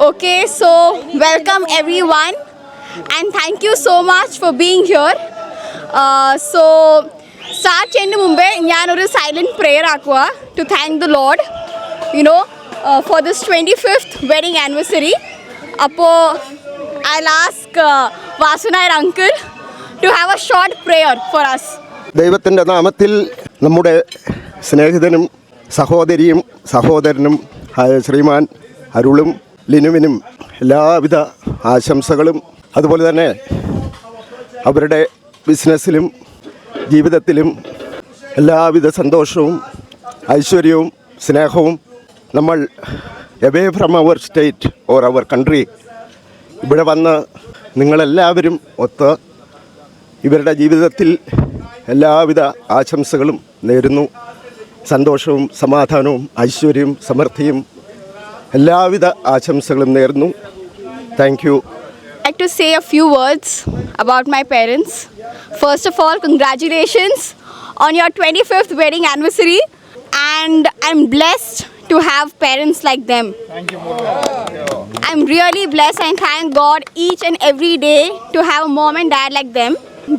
Okay, so welcome everyone and thank you so much for being here. So start ചെയ്യുന്ന മുമ്പേ ഞാനൊരു silent prayer ആക്കുക to thank the Lord, you know, for this 25th wedding anniversary. അപ്പോൾ I'll ask Vasunayar uncle to have a short prayer for us. ദൈവത്തിൻ്റെ നാമത്തിൽ നമ്മുടെ സ്നേഹിതനും സഹോദരിയും സഹോദരനും ആയ ശ്രീമാൻ അരുളും ലിനുവിനും എല്ലാവിധ ആശംസകളും, അതുപോലെ തന്നെ അവരുടെ ബിസിനസ്സിലും ജീവിതത്തിലും എല്ലാവിധ സന്തോഷവും ഐശ്വര്യവും സ്നേഹവും. നമ്മൾ away from our state or our country ഇവിടെ വന്ന് നിങ്ങളെല്ലാവരും ഒത്ത് ഇവരുടെ ജീവിതത്തിൽ എല്ലാവിധ ആശംസകളും നേരുന്നു. സന്തോഷവും സമാധാനവും ഐശ്വര്യവും സമൃദ്ധിയും എല്ലാവിധ ആശംസകളും നേരുന്നു. Thank you. I'd like to say a few words about my parents. First of all, congratulations on your 25th wedding anniversary, and I'm blessed to have parents like them. Thank you. I'm really blessed and thank God each and every day to have a mom and dad like them.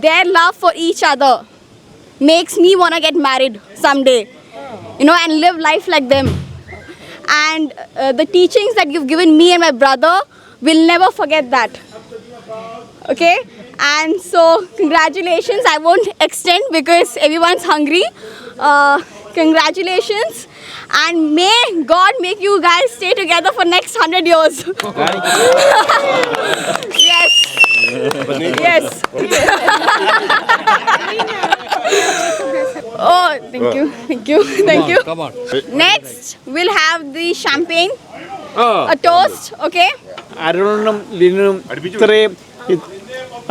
Their love for each other makes me want to get married someday, you know, and live life like them. And the teachings that you've given me and my brother, will never forget that. Okay, and so congratulations. I won't extend because everyone's hungry. Congratulations, and may God make you guys stay together for next 100 years. Yes. Yes. Oh, thank you, thank you, thank you. Come on. Next, we'll have the champagne, a toast, okay? അരുണിനും ലിനും ഇത്രയും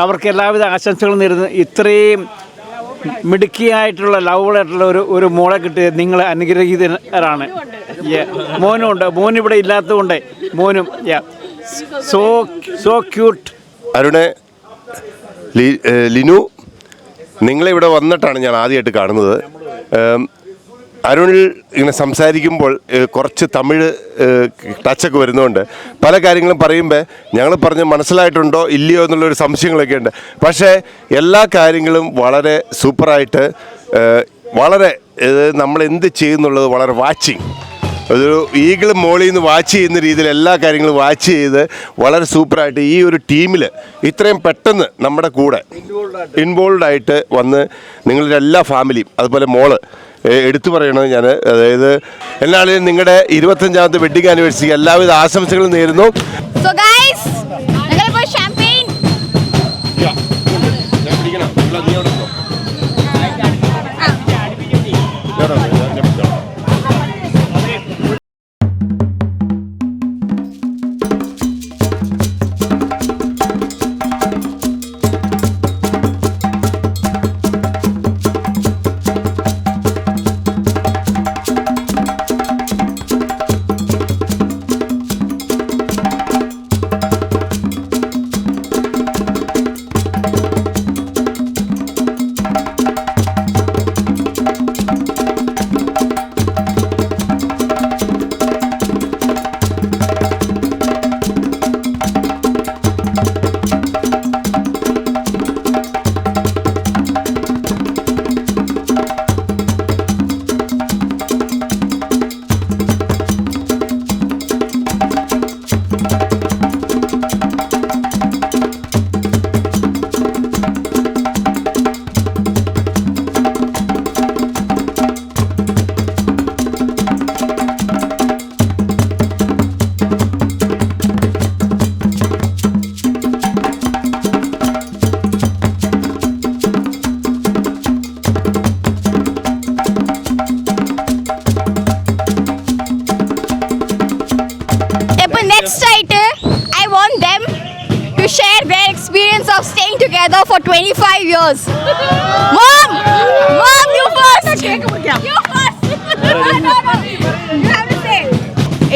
അവർക്ക് എല്ലാവിധ ആശംസകളും നേരുന്നു. ഇത്രയും മിടുക്കിയായിട്ടുള്ള ലവ്ബിളായിട്ടുള്ള ഒരു മോളെ കിട്ടിയത് നിങ്ങൾ അനുഗ്രഹീതരാണ്. മോനുണ്ട്, മോനിവിടെ ഇല്ലാത്തതുകൊണ്ട് മോനും സോ ക്യൂട്ട്. അരുണെ, ലിനു, നിങ്ങളിവിടെ വന്നിട്ടാണ് ഞാൻ ആദ്യമായിട്ട് കാണുന്നത്. അരുണിൽ ഇങ്ങനെ സംസാരിക്കുമ്പോൾ കുറച്ച് തമിഴ് ടച്ചൊക്കെ വരുന്നതുകൊണ്ട് പല കാര്യങ്ങളും പറയുമ്പോൾ ഞങ്ങൾ പറഞ്ഞ് മനസ്സിലായിട്ടുണ്ടോ ഇല്ലയോ എന്നുള്ളൊരു സംശയങ്ങളൊക്കെ ഉണ്ട്. പക്ഷേ എല്ലാ കാര്യങ്ങളും വളരെ സൂപ്പറായിട്ട്, വളരെ നമ്മൾ എന്ത് ചെയ്യുന്നുള്ളത് വളരെ വാച്ചിങ്, ഒരു ഈഗിൾ മോളിൽ നിന്ന് വാച്ച് ചെയ്യുന്ന രീതിയിൽ എല്ലാ കാര്യങ്ങളും വാച്ച് ചെയ്ത് വളരെ സൂപ്പറായിട്ട് ഈ ഒരു ടീമിൽ ഇത്രയും പെട്ടെന്ന് നമ്മുടെ കൂടെ ഇൻവോൾവ് ആയിട്ട് വന്ന് നിങ്ങളുടെ എല്ലാ ഫാമിലിയും അതുപോലെ മോള് എടുത്തു പറയണത് ഞാൻ. അതായത് എന്നാലും നിങ്ങളുടെ 25ാമത്തെ വെഡിങ് ആനിവേഴ്സറി എല്ലാവിധ ആശംസകളും നേരുന്നു. So guys, ഞങ്ങളിപ്പോൾ champagne. 25 years. Mom, you first. You first. You have to say.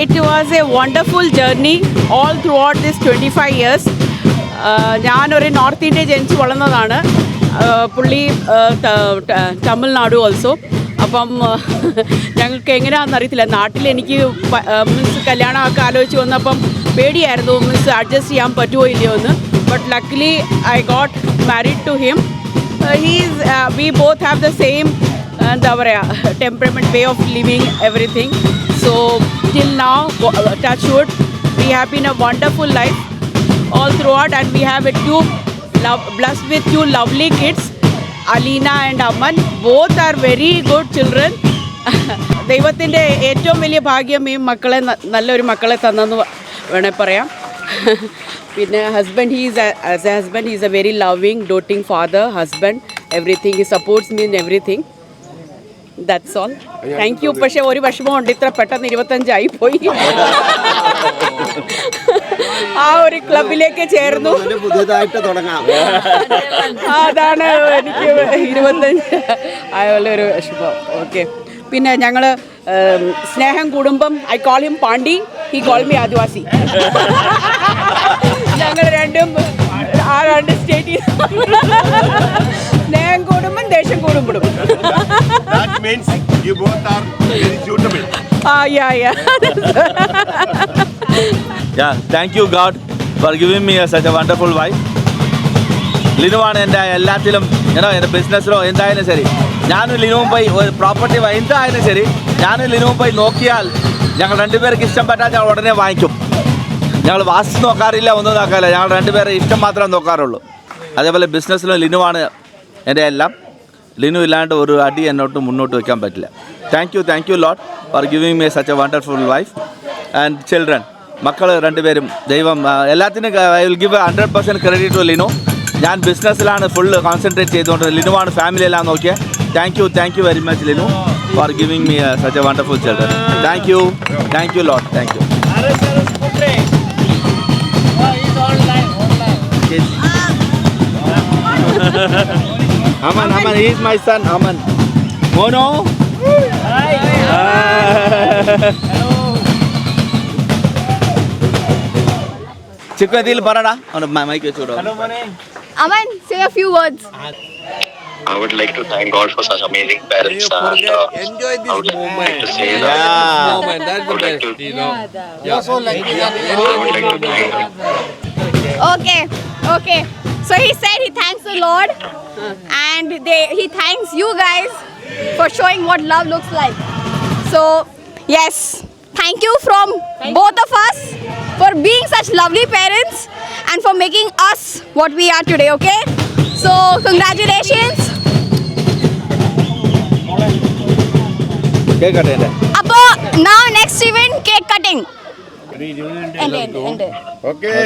It was a wonderful journey all throughout this 25 years. ഞാനൊരു നോർത്ത് ഇന്ത്യ ജനിച്ച് വളർന്നതാണ്. പുള്ളി തമിഴ്നാട് ഓൾസോ. അപ്പം ഞങ്ങൾക്ക് എങ്ങനെയാണെന്ന് അറിയത്തില്ല. നാട്ടിൽ എനിക്ക് മീൻസ് കല്യാണമൊക്കെ ആലോചിച്ച് വന്നപ്പം പേടിയായിരുന്നു മീൻസ് അഡ്ജസ്റ്റ് ചെയ്യാൻ പറ്റുമോ ഇല്ലയോ എന്ന്. But luckily I got married to him. We both have the same എന്താ പറയുക temperament, way of living, everything. So till now, touch wood, we have been a wonderful life all throughout, and we have blessed with two lovely kids, Alina and Aman. Both are very good children. ദൈവത്തിൻ്റെ ഏറ്റവും വലിയ ഭാഗ്യം ഈ മക്കളെ നല്ലൊരു മക്കളെ തന്നെന്ന് വേണേൽ പറയാം. പിന്നെ husband as A husband he's A very loving doting father husband. Everything he supports me in everything. That's all. Thank you. പക്ഷേ ഒരു വിഷമമുണ്ട്, ഇത്ര പെട്ടെന്ന് 25 പോയി. ആ ഒരു ക്ലബിലേക്ക് ചേർന്നു. പുതിയതായിട്ട് തുടങ്ങാം. അതാണ് എനിക്ക് 25 ആയുള്ളൊരു വിഷമം. ഓക്കെ. പിന്നെ ഞങ്ങൾ സ്നേഹം കൂടുമ്പം I call him Pandi, he call me Adivasi. ഞങ്ങൾ രണ്ടും ആ രണ്ട് സ്റ്റേറ്റിൽ സ്നേഹം കൂടുമ്പം ദേഷ്യം കൂടുമ്പോഴും. Yeah, thank you God for giving me such a wonderful wife. ലിനുവാണ് എൻ്റെ എല്ലാത്തിലും, എൻ്റെ ബിസിനസ്സിലോ എന്തായാലും ശരി. ഞാനും ലിനുവും പോയി ഒരു പ്രോപ്പർട്ടി എന്തായാലും ശരി, ഞാനും ലിനുവും പോയി നോക്കിയാൽ ഞങ്ങൾ രണ്ടുപേർക്ക് ഇഷ്ടപ്പെട്ടാൽ ഞങ്ങൾ ഉടനെ വാങ്ങിക്കും. ഞങ്ങൾ വാസ്തു നോക്കാറില്ല, ഒന്നും നോക്കാറില്ല. ഞങ്ങൾ രണ്ടുപേരെ ഇഷ്ടം മാത്രമേ നോക്കാറുള്ളൂ. അതേപോലെ ബിസിനസ്സിലും ലിനുവാണ് എൻ്റെ എല്ലാം. ലിനു ഇല്ലാണ്ട് ഒരു അടി എന്നോട്ട് മുന്നോട്ട് വയ്ക്കാൻ പറ്റില്ല. Thank you lot for giving me such a wonderful wife and children. മക്കൾ രണ്ടുപേരും ദൈവം എല്ലാത്തിനും I will give 100% credit to Linu. ഞാൻ ബിസിനസ്സിലാണ് ഫുള്ള് കോൺസെൻട്രേറ്റ് ചെയ്തുകൊണ്ട്, ലിനുവാണ് ഫാമിലി എല്ലാം നോക്കിയത്. Thank you very much Linu for giving me such a wonderful children. Thank you lot. Thank you. Aman, he is my son, Aman. Mono. Hi. Hello. Chikadil parada. On my mic chudo. Hello, Mane. Aman, say a few words. I would like to thank God for such amazing parents. Enjoy this moment. Like to say that. This moment, that's the best, you know. You're so lucky that I would like to thank Okay. So he said he thanks the Lord, and he thanks you guys for showing what love looks like. So yes, thank you from both of us for being such lovely parents and for making us what we are today. Okay, so congratulations. Cake cutting. Appo now next event, cake cutting. End. Okay.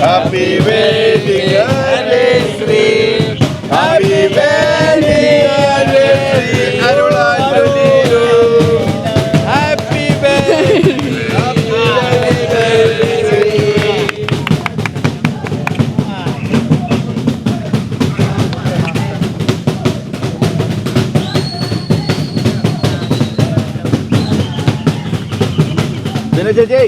Happy wedding anniversary. Happy wedding anniversary. happy birthday. Vinay Jay.